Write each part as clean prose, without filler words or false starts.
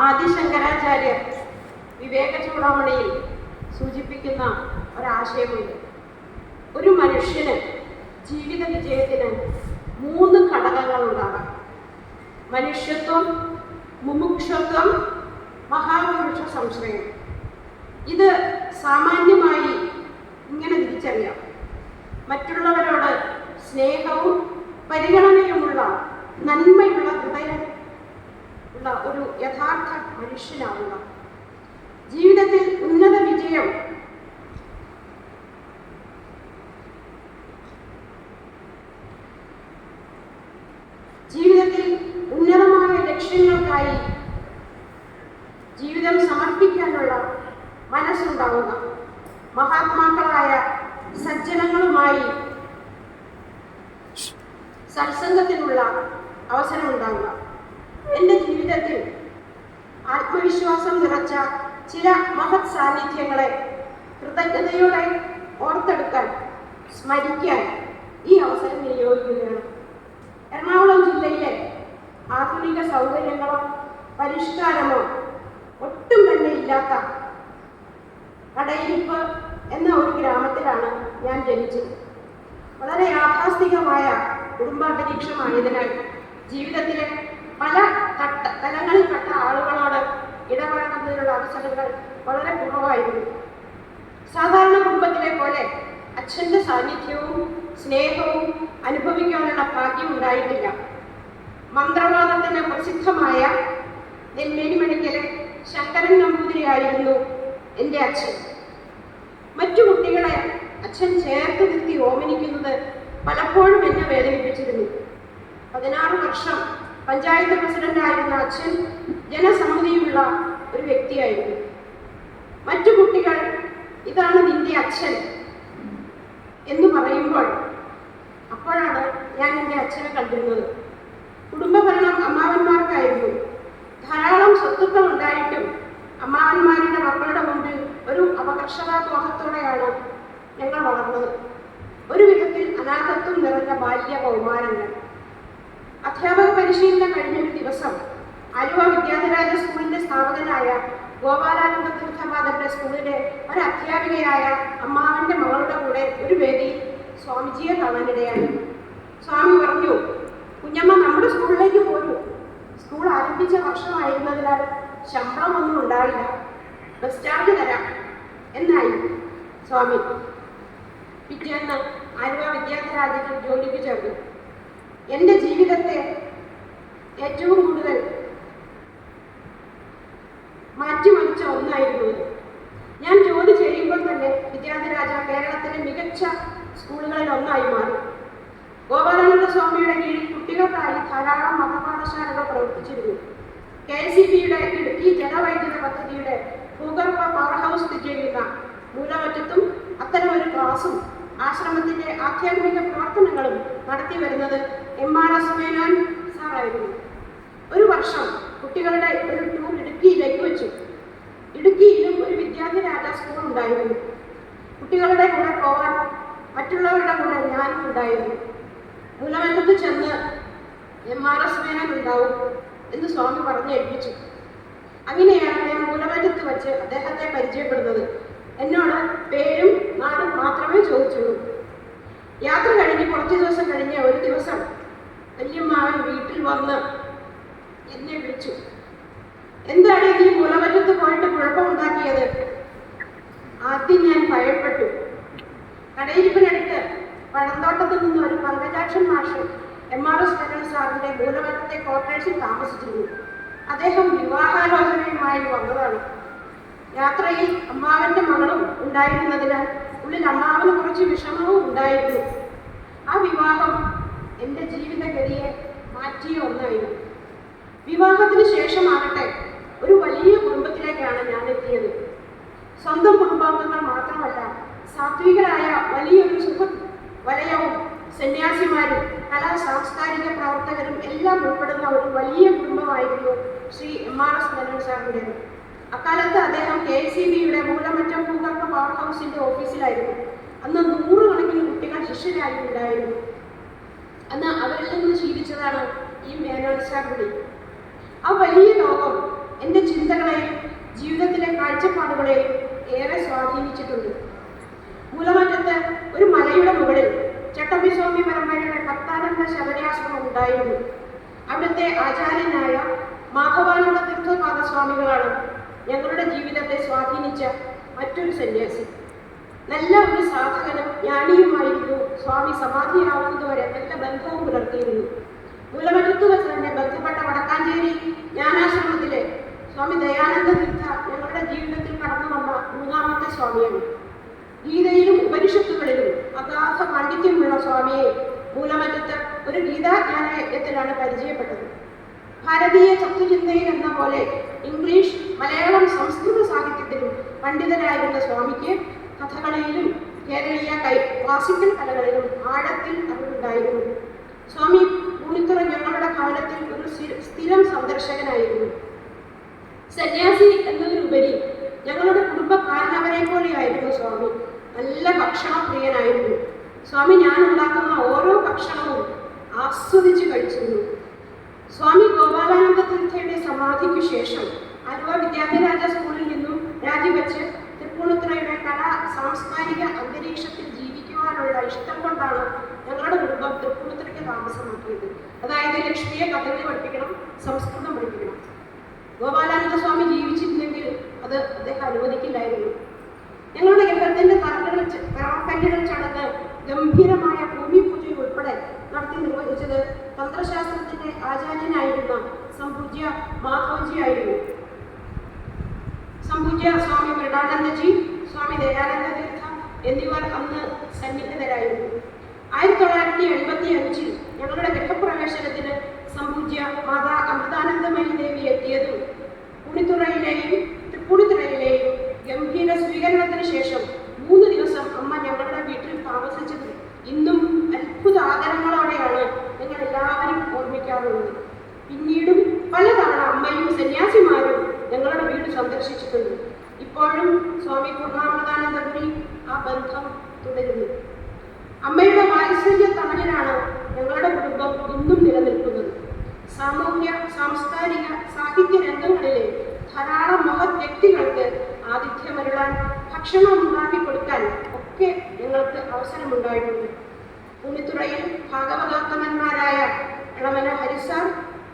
ആദിശങ്കരാചാര്യർ വിവേക ചൂടാമണിയിൽ സൂചിപ്പിക്കുന്ന ഒരാശയമുണ്ട്. ഒരു മനുഷ്യന് ജീവിത വിജയത്തിന് 3 ഘടകങ്ങളുണ്ടാകാം: മനുഷ്യത്വം, മുമുക്ഷത്വം, മഹാപുരുഷ സംശ്രയം. ഇത് സാമാന്യമായി ഇങ്ങനെ തിരിച്ചറിയാം: മറ്റുള്ളവരോട് സ്നേഹവും പരിഗണനയുമുള്ള നന്മയുള്ള ഹൃദയം ഉള്ള ഒരു യഥാർത്ഥ മനുഷ്യനാവുക. ജീവിതത്തിൽ ഉന്നത വിജയം ഉന്നതമായ ലക്ഷ്യങ്ങൾക്കായി ജീവിതം സമർപ്പിക്കാനുള്ള മനസ്സുണ്ടാവുക. മഹാത്മാക്കളായ സജ്ജനങ്ങളുമായി സത്സംഗത്തിനുള്ള അവസരമുണ്ടാവുക. എൻ്റെ ജീവിതത്തിൽ ആത്മവിശ്വാസം നിറച്ച ചില മഹത് സാന്നിധ്യങ്ങളെ കൃതജ്ഞതയോടെ ഓർത്തെടുക്കാൻ, സ്മരിക്കാൻ ഈ അവസരം വിനിയോഗിക്കുകയാണ്. എറണാകുളം ജില്ലയിലെ ആധുനിക സൗകര്യങ്ങളോ പരിഷ്കാരമോ ഒട്ടും തന്നെ ഇല്ലാത്ത കടയിരിപ്പ് എന്ന ഒരു ഗ്രാമത്തിലാണ് ഞാൻ ജനിച്ചത്. വളരെ യാഥാസ്ഥികമായ കുടുംബാന്തരീക്ഷമായതിനാൽ ജീവിതത്തിലെ പല തലങ്ങളിൽപ്പെട്ട ആളുകളോട് ഇടപഴകുന്നതിനുള്ള അവസരങ്ങൾ വളരെ കുറവായിരുന്നു. സാധാരണ കുടുംബത്തിലെ പോലെ അച്ഛൻ്റെ സാന്നിധ്യവും സ്നേഹവും അനുഭവിക്കാനുള്ള ഭാഗ്യം ഉണ്ടായിട്ടില്ല. മന്ത്രവാദത്തിന് പ്രസിദ്ധമായ നെന്മേനിമണിക്കലെ ശങ്കരൻ നമ്പൂതിരിയായിരുന്നു എൻ്റെ അച്ഛൻ. മറ്റു കുട്ടികളെ അച്ഛൻ ചേർത്ത് നിർത്തി ഓമനിക്കുന്നത് പലപ്പോഴും എന്നെ വേദനിപ്പിച്ചിരുന്നു. 16 വർഷം പഞ്ചായത്ത് പ്രസിഡന്റായിരുന്ന അച്ഛൻ ജനസമ്മതിയുള്ള ഒരു വ്യക്തിയായിരുന്നു. മറ്റു കുട്ടികൾ ഇതാണ് നിന്റെ അച്ഛൻ എന്ന് പറയുമ്പോൾ അപ്പോഴാണ് ഞാൻ എൻ്റെ അച്ഛനെ കണ്ടിരുന്നത്. കുടുംബഭരണം അമ്മാവന്മാർക്കായിരുന്നു. ധാരാളം സ്വത്തുക്കൾ ഉണ്ടായിട്ടും അമ്മാവന്മാരുടെ മക്കളുടെ മുമ്പിൽ ഒരു അപകർഷതാബോധത്തോടെയാണ് ഞങ്ങൾ വളർന്നത്. ഒരു വിധത്തിൽ അനാഥത്വം നിറഞ്ഞ ബാല്യ കൗമാരങ്ങൾ. അധ്യാപക പരിശീലനം കഴിഞ്ഞൊരു ദിവസം ആലുവ വിദ്യാധിരാജ സ്കൂളിന്റെ സ്ഥാപകനായ ഗോപാലാനന്ദ തീർത്ഥപാദന്റെ സ്കൂളിലെ ഒരു അധ്യാപികയായ അമ്മാവന്റെ മകളുടെ കൂടെ ഒരു വേദിയിൽ സ്വാമിജിയെ കാണാനിടയായി. സ്വാമി പറഞ്ഞു, കുഞ്ഞമ്മ നമ്മുടെ സ്കൂളിലേക്ക് പോരൂ. സ്കൂൾ ആരംഭിച്ച വർഷമായിരുന്നതിനാൽ ശമ്പളമൊന്നും ഉണ്ടാവില്ല, ബസ് ചാർജ് തരാം എന്നായി സ്വാമി. പിറ്റേന്ന് ആലുവ വിദ്യാധിരാജത്തിൽ ജോലിക്ക് ചേർന്നു. എൻ്റെ ജീവിതത്തെ ഏറ്റവും കൂടുതൽ മാറ്റിമറിച്ച ഒന്നായിരുന്നു ഇത്. ഞാൻ ജോലി ചെയ്യുമ്പോൾ തന്നെ വിദ്യാധിരാജ കേരളത്തിലെ മികച്ച സ്കൂളുകളിൽ ഒന്നായി മാറി. ഗോപാലാനന്ദ സ്വാമിയുടെ കീഴിൽ കുട്ടികൾക്കായി ധാരാളം മതപാഠശാലകൾ പ്രവർത്തിച്ചിരുന്നു. KCBയുടെ ഇടുക്കി ജലവൈദ്യുത പദ്ധതിയുടെ ഭൂഗർഭ പവർ ഹൗസ് സ്ഥിതി ചെയ്യുന്ന മൂലമറ്റത്തും അത്തരമൊരു ക്ലാസും ആശ്രമത്തിന്റെ ആധ്യാത്മിക പ്രവർത്തനങ്ങളും നടത്തി വരുന്നത് MRS മേനോൻ സാറായിരുന്നു. ഒരു വർഷം കുട്ടികളുടെ ഒരു ടൂർ ഇടുക്കിയിലേക്ക് വെച്ചു. ഇടുക്കിയിലും ഒരു വിദ്യാധിരാജ സ്കൂൾ ഉണ്ടായിരുന്നു. കുട്ടികളുടെ കൂടെ പോകാൻ മറ്റുള്ളവരുടെ കൂടെ ഞാനും ഉണ്ടായിരുന്നു. മൂലമറ്റത്ത് ചെന്ന് MRS മേനോൻ ഉണ്ടാവും എന്ന് സ്വാമി പറഞ്ഞു ഏൽപ്പിച്ചു. അങ്ങനെയാണ് ഞാൻ മൂലമറ്റത്ത് വെച്ച് അദ്ദേഹത്തെ പരിചയപ്പെടുന്നത്. എന്നോട് പേരും നാടും മാത്രമേ ചോദിച്ചുള്ളൂ. യാത്ര കഴിഞ്ഞ് കുറച്ച് ദിവസം കഴിഞ്ഞ് ഒരു ദിവസം വല്യമ്മാവൻ വീട്ടിൽ വന്ന് എന്നെ വിളിച്ചു. എന്താണ് നീ മൂലമറ്റത്ത് പോയിട്ട് കുഴപ്പമുണ്ടാക്കിയത്? ആദ്യം ഞാൻ ഭയപ്പെട്ടു. കടയിരിപ്പിനടുത്ത് പഴന്തോട്ടത്തിൽ നിന്ന് ഒരു പങ്കജാക്ഷൻ മാഷ് MRS മേനോൻ സാറിന്റെ മൂലമറ്റത്തെ ക്വാർട്ടേഴ്സിൽ താമസിച്ചിരുന്നു. അദ്ദേഹം വിവാഹാലോചനയുമായി വന്നതാണ്. യാത്രയിൽ അമ്മാവന്റെ മകളും ഉണ്ടായിരുന്നതിനാൽ ഉള്ളിൽ അമ്മാവന് കുറച്ച് വിഷമവും ഉണ്ടായിരുന്നു. ആ വിവാഹം എൻ്റെ ജീവിതഗതിയെ മാറ്റിയ ഒന്നായിരുന്നു. വിവാഹത്തിന് ശേഷമാകട്ടെ ഒരു വലിയ കുടുംബത്തിലേക്കാണ് ഞാൻ എത്തിയത്. സ്വന്തം കുടുംബാംഗങ്ങൾ മാത്രമല്ല, സാത്വികരായ വലിയൊരു സുഹൃത്ത് വലയവും സന്യാസിമാരും കലാ സാംസ്കാരിക പ്രവർത്തകരും എല്ലാം ഉൾപ്പെടുന്ന ഒരു വലിയ കുടുംബമായിരുന്നു ശ്രീ MRS മേനോൻ സാറിൻ്റെത്. അക്കാലത്ത് അദ്ദേഹം KCBയുടെ മൂലമറ്റം ഭൂഗർഭ പവർ ഹൗസിന്റെ ഓഫീസിലായിരുന്നു. അന്ന് 100 കണക്കിന് കുട്ടികൾ ശിഷ്യരായി ഉണ്ടായിരുന്നു. അന്ന് അവരിൽ നിന്ന് ശീലിച്ചതാണ് ഈ മേനോൻ സാർ വിളി. ആ വലിയ ലോകം എൻ്റെ ചിന്തകളെയും ജീവിതത്തിലെ കാഴ്ചപ്പാടുകളെയും ഏറെ സ്വാധീനിച്ചിട്ടുണ്ട്. മൂലമറ്റത്ത് ഒരു മലയുടെ മുകളിൽ ചട്ടമ്പിസ്വാമി പരമ്പരയുടെ ഭക്താനന്ദ ശബരിയാശ്രമം ഉണ്ടായിരുന്നു. അവിടുത്തെ ആചാര്യനായ മാധവാനന്ദ തീർത്ഥപാദ സ്വാമികളാണ് ഞങ്ങളുടെ ജീവിതത്തെ സ്വാധീനിച്ച മറ്റൊരു സന്യാസി. നല്ല ഒരു സാധകനും ജ്ഞാനിയുമായിരുന്നു. സ്വാമി സമാധിയാവുന്നതുവരെ നല്ല ബന്ധവും പുലർത്തിയിരുന്നു. മൂലമറ്റത്ത് വെച്ച് തന്നെ ബന്ധപ്പെട്ട വടക്കാഞ്ചേരി ജ്ഞാനാശ്രമത്തിലെ സ്വാമി ദയാനന്ദ തീർത്ഥ ഞങ്ങളുടെ ജീവിതത്തിൽ കടന്നു വന്ന മൂന്നാമത്തെ സ്വാമിയാണ്. ഗീതയിലും ഉപനിഷത്തുകളിലും അഗാധ പാണ്ഡിത്യമുള്ള സ്വാമിയെ മൂലമറ്റത്ത് ഒരു ഗീതാജ്ഞാനയജ്ഞത്തിലാണ് പരിചയപ്പെട്ടത്. ഭാരതീയ തത്വചിന്തയിൽ എന്ന പോലെ ഇംഗ്ലീഷ്, മലയാളം, സംസ്കൃത സാഹിത്യത്തിലും പണ്ഡിതരായിരുന്ന സ്വാമിക്ക് കഥകളിയിലും കേരളീയ ക്ലാസിക്കൽ കലകളിലും ആഴത്തിൽ അറിവുണ്ടായിരുന്നു. സ്വാമി പൂണിത്തുറ ഞങ്ങളുടെ ഭവനത്തിൽ ഒരു സ്ഥിരം സന്ദർശകനായിരുന്നു. സന്യാസി എന്നതിലുപരി ഞങ്ങളുടെ കുടുംബക്കാരനവരെ പോലെയായിരുന്നു സ്വാമി. നല്ല ഭക്ഷണപ്രിയനായിരുന്നു. സ്വാമി ഞാൻ ഉണ്ടാക്കുന്ന ഓരോ ഭക്ഷണവും ആസ്വദിച്ച് കഴിച്ചിരുന്നു. സ്വാമി ഗോപാലാനന്ദ തീർത്ഥയുടെ സമാധിക്കു ശേഷം ആലുവ വിദ്യാധിരാജ സ്കൂളിൽ നിന്നും രാജിവെച്ച് തൃപ്പൂണിത്തുറയുടെ കലാ സാംസ്കാരിക അന്തരീക്ഷത്തിൽ ജീവിക്കുവാനുള്ള ഇഷ്ടം കൊണ്ടാണ് ഞങ്ങളുടെ കുടുംബം തൃപ്പൂണിത്തുറയ്ക്ക് താമസമാക്കിയത്. അതായത് ലക്ഷ്മിയെ കഥകളി പഠിപ്പിക്കണം, സംസ്കൃതം പഠിപ്പിക്കണം. ഗോപാലാനന്ദ സ്വാമി ജീവിച്ചിരുന്നെങ്കിൽ അത് അദ്ദേഹം അനുവദിക്കില്ലായിരുന്നു. ഞങ്ങളുടെ ഗൃഹത്തിന്റെ തറക്കല്ലുകൾ ചടങ്ങ് ഗംഭീരമായ ഭൂമി പൂജ ഉൾപ്പെടെ നടത്തി നിർവഹിച്ചത് തന്ത്രശാസ്ത്രത്തിന്റെ ആചാര്യനായിരുന്ന സംപൂജ്യ മാധവജിയായിരുന്നു. സംപൂജ്യ സ്വാമി മൃഡാനന്ദജി, സ്വാമി ദയാനന്ദ തീർത്ഥ എന്നിവർ അന്ന് സന്നിഹിതരായിരുന്നു. 1985 ഞങ്ങളുടെ ഗൃഹപ്രവേശനത്തിന് സംപൂജ്യ മാതാ അമൃതാനന്ദമയി ദേവി എത്തിയതും പൂണിത്തുറയിലെയും തൃപ്പൂണിത്തുറയിലെയും ഗംഭീര സ്വീകരണത്തിന് ശേഷം 3 ദിവസം അമ്മ ഞങ്ങളുടെ വീട്ടിൽ താമസിച്ചത് ഇന്നും അത്ഭുത ആദരങ്ങളോടെയാണ് ഞങ്ങൾ എല്ലാവരും ഓർമ്മിക്കാറുള്ളത്. പിന്നീടും പലതവണ അമ്മയും സന്യാസിമാരും ഞങ്ങളുടെ വീട് സന്ദർശിച്ചിട്ടുണ്ട്. ഇപ്പോഴും സ്വാമി പൂർണ്ണാമൃതാനന്ദപുരി ആ ബന്ധം തുടരുന്നു. അമ്മയുടെ വാത്സല്യ തണലിലാണ് ഞങ്ങളുടെ കുടുംബം ഇന്നും നിലനിൽക്കുന്നത്. സാമൂഹ്യ, സാംസ്കാരിക, സാഹിത്യ രംഗങ്ങളിലെ ധാരാളം മഹത് വ്യക്തികൾക്ക് ആതിഥ്യമരുളാൻ, ഭക്ഷണം ഉണ്ടാക്കി കൊടുക്കാൻ ഒക്കെ ഞങ്ങൾക്ക് അവസരമുണ്ടായിട്ടുണ്ട്. പൂണിത്തുറയിൽ ഭാഗവതോത്തമന്മാരായ ഇളമന ഹരിസാർ,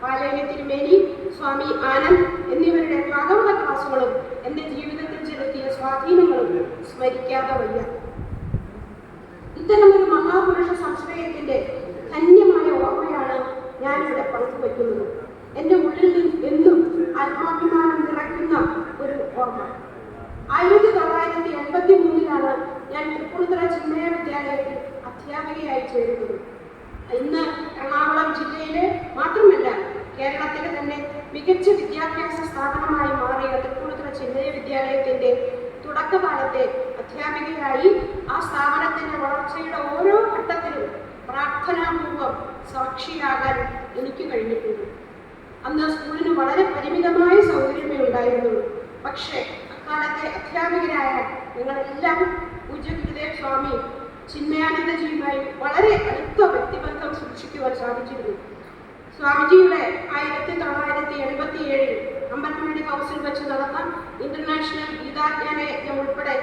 പാലേരി തിരുമേനി, സ്വാമി ആനന്ദ് എന്നിവരുടെ ഭാഗവത ക്ലാസുകളും എൻ്റെ ജീവിതത്തിൽ ചെലുത്തിയ സ്വാധീനങ്ങളും സ്മരിക്കാതെ വയ്യ. ഇത്തരമൊരു മഹാപുരുഷ സംശ്രയത്തിന്റെ ധന്യമായ ഓർമ്മയാണ് ഞാനിവിടെ പങ്കുവയ്ക്കുന്നത്. എൻ്റെ ഉള്ളിൽ എന്നും ആത്മാഭിമാനം നിറയ്ക്കുന്ന ഒരു ഓർമ്മ. 1983 ഞാൻ തൃപ്പൂണിത്തുറ ചിന്മയ വിദ്യാലയത്തിൽ അധ്യാപികയായി ചേരുന്നത്. ഇന്ന് എറണാകുളം ജില്ലയിലെ മാത്രമല്ല കേരളത്തിലെ തന്നെ മികച്ച വിദ്യാഭ്യാസ സ്ഥാപനമായി മാറിയ തൃപ്പൂണിത്തുറ ചിന്മയ വിദ്യാലയത്തിന്റെ തുടക്കകാലത്തെ അധ്യാപികയായി ആ സ്ഥാപനത്തിന്റെ വളർച്ചയുടെ ഓരോ ഘട്ടത്തിലും പ്രാർത്ഥനാപൂർവം സാക്ഷിയാകാൻ എനിക്ക് കഴിഞ്ഞിട്ടുണ്ട്. അന്ന് സ്കൂളിന് വളരെ പരിമിതമായ സൗകര്യമേ ഉണ്ടായിരുന്നുള്ളൂ. പക്ഷേ അക്കാലത്തെ അധ്യാപകരായ ഞങ്ങളെല്ലാം പൂജ്യ ഗുരുദേവ് സ്വാമി ചിന്മയാനന്ദജിയുമായി വളരെ അടുത്ത വ്യക്തിബന്ധം സൂക്ഷിക്കുവാൻ സാധിച്ചിരുന്നു. സ്വാമിജിയുടെ 1987 അമ്പലമേടി ഹൗസിൽ വെച്ച് നടന്ന ഇന്റർനാഷണൽ ഗീതാജ്ഞാന യജ്ഞം ഉൾപ്പെടെ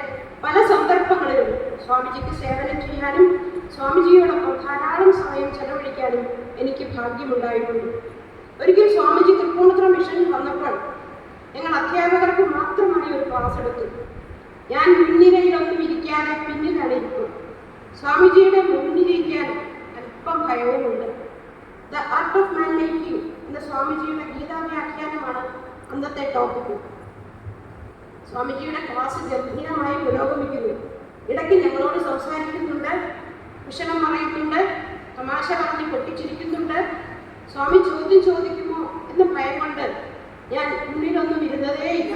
പല സന്ദർഭങ്ങളിലും സ്വാമിജിക്ക് സേവനം ചെയ്യാനും സ്വാമിജിയോടൊപ്പം ധാരാളം സമയം ചെലവഴിക്കാനും എനിക്ക് ഭാഗ്യമുണ്ടായിട്ടുണ്ട്. ഒരിക്കൽ സ്വാമിജി തൃപ്പൂണിത്തുറ മിഷനിൽ വന്നപ്പോൾ ഞങ്ങൾ അധ്യാപകർക്ക് മാത്രമായി ഒരു ക്ലാസ് എടുത്തു. ഞാൻ മുൻനിരയിലൊന്നും ഇരിക്കാതെ പിന്നിലാണ് ഇരിക്കും. സ്വാമിജിയുടെ മുന്നിലിരിക്കാൻ അല്പം ഭയവുമുണ്ട്. The art of man making എന്ന സ്വാമിജിയുടെ ഗീതാ വ്യാഖ്യാനമാണ് അന്നത്തെ ടോപ്പിക്. സ്വാമിജിയുടെ ക്ലാസ് ഗംഭീരമായി പുരോഗമിക്കുന്നു. ഇടയ്ക്ക് ഞങ്ങളോട് സംസാരിക്കുന്നുണ്ട്, കുശലം പറയുന്നുണ്ട്, തമാശ പറഞ്ഞ് പൊട്ടിച്ചിരിക്കുന്നുണ്ട്. സ്വാമി ചോദ്യം ചോദിക്കുമോ എന്ന ഭയം കൊണ്ട് ഞാൻ മുന്നിലൊന്നും ഇരുന്നതേയില്ല.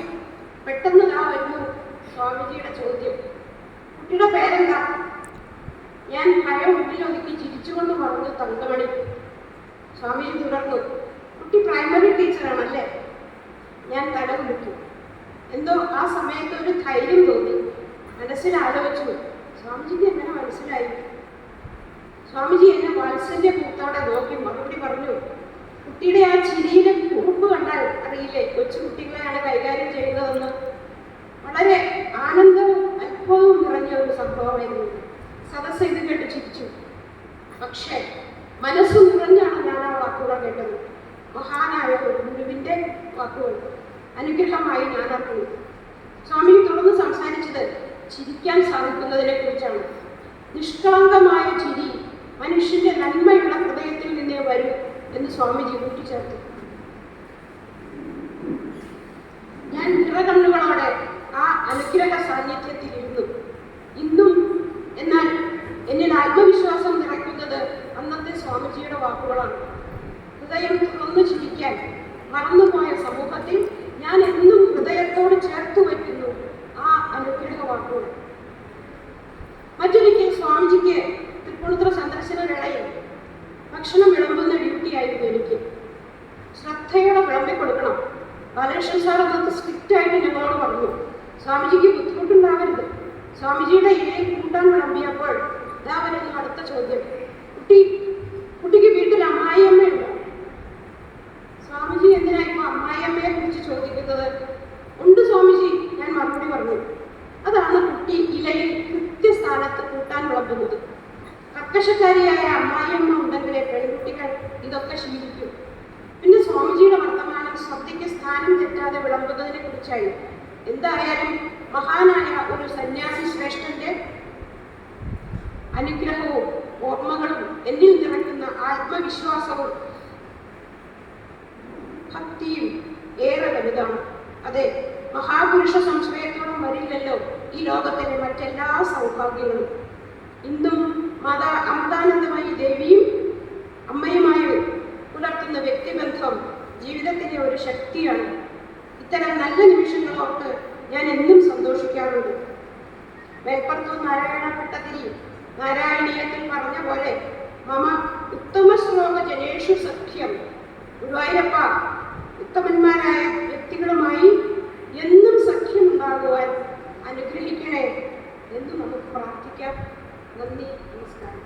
പെട്ടെന്ന് വരുന്നു സ്വാമിജിയുടെ ചോദ്യം. കുട്ടിയുടെ പേരെന്താ? ഞാൻ ഭയം ഉള്ളിലൊതുക്കി ചിരിച്ചുകൊണ്ട് പറഞ്ഞു തങ്കമണി. സ്വാമിജി തുടർന്നു, കുട്ടി പ്രൈമറി ടീച്ചറാണല്ലേ? ഞാൻ തല കുലുക്കി. എന്തോ ആ സമയത്ത് ഒരു ധൈര്യം തോന്നി. മനസ്സിൽ ആലോചിച്ചു, സ്വാമിജിക്ക് എങ്ങനെ മനസ്സിലായി? സ്വാമിജി എന്നെ വാത്സല്യ കൂത്തോടെ നോക്കി മറുപടി പറഞ്ഞു, കുട്ടിയുടെ ആ ചിരിയിലെ കുറുപ്പ് കണ്ടാൽ പറഞ്ഞാൽ അറിയില്ലേ കൊച്ചുകുട്ടികളെയാണ് കൈകാര്യം ചെയ്യുന്നതെന്ന്. വളരെ ആനന്ദവും അത്ഭുതവും നിറഞ്ഞ ഒരു സംഭവമായിരുന്നു. സദസ്സ് ഇത് കേട്ട് ചിരിച്ചു. പക്ഷേ മനസ്സു നിറഞ്ഞാണ് ഞാൻ ആ വാക്കുകൾ കേട്ടത്. മഹാനായ ഒരു ഗുരുവിൻ്റെ വാക്കുകൾ അനുഗ്രഹമായി ഞാൻ അറിഞ്ഞു. സ്വാമി തുടർന്ന് സംസാരിച്ചത് ചിരിക്കാൻ സാധിക്കുന്നതിനെ കുറിച്ചാണ്. നിഷ്കളങ്കമായ ചിരി മനുഷ്യന്റെ നന്മയുള്ള ഹൃദയത്തിൽ നിന്നേ വരും എന്ന് സ്വാമിജി കൂട്ടിച്ചേർത്തു. ഞാൻ നിറകണ്ണുകളോടെ ആ അനുഗ്രഹ സാന്നിധ്യത്തിൽ ഇരുന്നു. ഇന്നും എന്നാൽ എന്നിൽ ആത്മവിശ്വാസം നിറയ്ക്കുന്നത് അന്നത്തെ സ്വാമിജിയുടെ വാക്കുകളാണ്. ഹൃദയം തുറന്നു ചിരിക്കാൻ മറന്നുപോയ സമൂഹത്തിൽ ഞാൻ എന്നും ഹൃദയത്തോട് ചേർത്തു വയ്ക്കുന്നു ആ അനുഗ്രഹ വാക്കുകൾ. മറ്റൊരിക്കൽ സ്വാമിജിക്ക് തൃപ്പൂണിത്തുറ സന്ദർശന വേളയിൽ ഭക്ഷണം വിളമ്പുന്ന ഡ്യൂട്ടിയായിരുന്നു എനിക്ക്. ശ്രദ്ധയോടെ വിളമ്പി കൊടുക്കണം. ബാലകൃഷ്ണൻ സാർ അന്നത്തെ സ്ട്രിക്റ്റ് ആയിട്ട് ഞങ്ങളോട് പറഞ്ഞു, സ്വാമിജിക്ക് ബുദ്ധിമുട്ടുണ്ടാവരുത്. സ്വാമിജിയുടെ ഇലയിൽ കൂട്ടാൻ വിളമ്പിയപ്പോൾ ഇതാ വരുന്നു അടുത്ത ചോദ്യം, കുട്ടിക്ക് വീട്ടിൽ അമ്മായിയമ്മയുണ്ടോ? സ്വാമിജി എന്തിനായിരുന്നു അമ്മായിയമ്മയെ കുറിച്ച് ചോദിക്കുന്നത്? ഉണ്ട് സ്വാമിജി, ഞാൻ മറുപടി പറഞ്ഞു. അതാണ് കുട്ടി ഇലയിൽ കൃത്യസ്ഥാനത്ത് കൂട്ടാൻ വിളമ്പുന്നത്. കർക്കശക്കാരിയായ അമ്മായിയമ്മ ഉണ്ടെങ്കിലേ പെൺകുട്ടികൾ ഇതൊക്കെ ശീലിക്കും. പിന്നെ സ്വാമിജിയുടെ വർത്തമാനം ശ്രദ്ധയ്ക്ക് സ്ഥാനം തെറ്റാതെ വിളമ്പുന്നതിനെ കുറിച്ചായി. എന്തായാലും മഹാനായ ഒരു സന്യാസി ശ്രേഷ്ഠന്റെ അനുഗ്രഹവും ഓർമ്മകളും എന്നിൽ നിറയ്ക്കുന്ന ആത്മവിശ്വാസവും ഭക്തിയും ഏറെ വലുതാണ്. അതെ, മഹാപുരുഷ സംശയത്തോടും വരില്ലല്ലോ ഈ ലോകത്തിലെ മറ്റെല്ലാ സൗഭാഗ്യങ്ങളും. ഇന്നും അമൃതാനന്ദമയി ദേവിയും അമ്മയുമായി പുലർത്തുന്ന വ്യക്തിബന്ധം ജീവിതത്തിലെ ഒരു ശക്തിയാണ്. ഇത്തരം നല്ല നിമിഷങ്ങളോർത്ത് ഞാൻ എന്നും സന്തോഷിക്കാറുണ്ട്. മേൽപ്പുറത്തു നാരായണഭട്ടതിരി നാരായണീയത്തിൽ പറഞ്ഞ പോലെ മമ ഉത്തമ ശ്ലോക ജനേഷു സഖ്യം. ഗുരുവായൂരപ്പ, ഉത്തമന്മാരായ വ്യക്തികളുമായി എന്നും സഖ്യമുണ്ടാകുവാൻ അനുഗ്രഹിക്കണേ എന്ന് നമുക്ക് പ്രാർത്ഥിക്കാം. നന്ദി, നമസ്കാരം.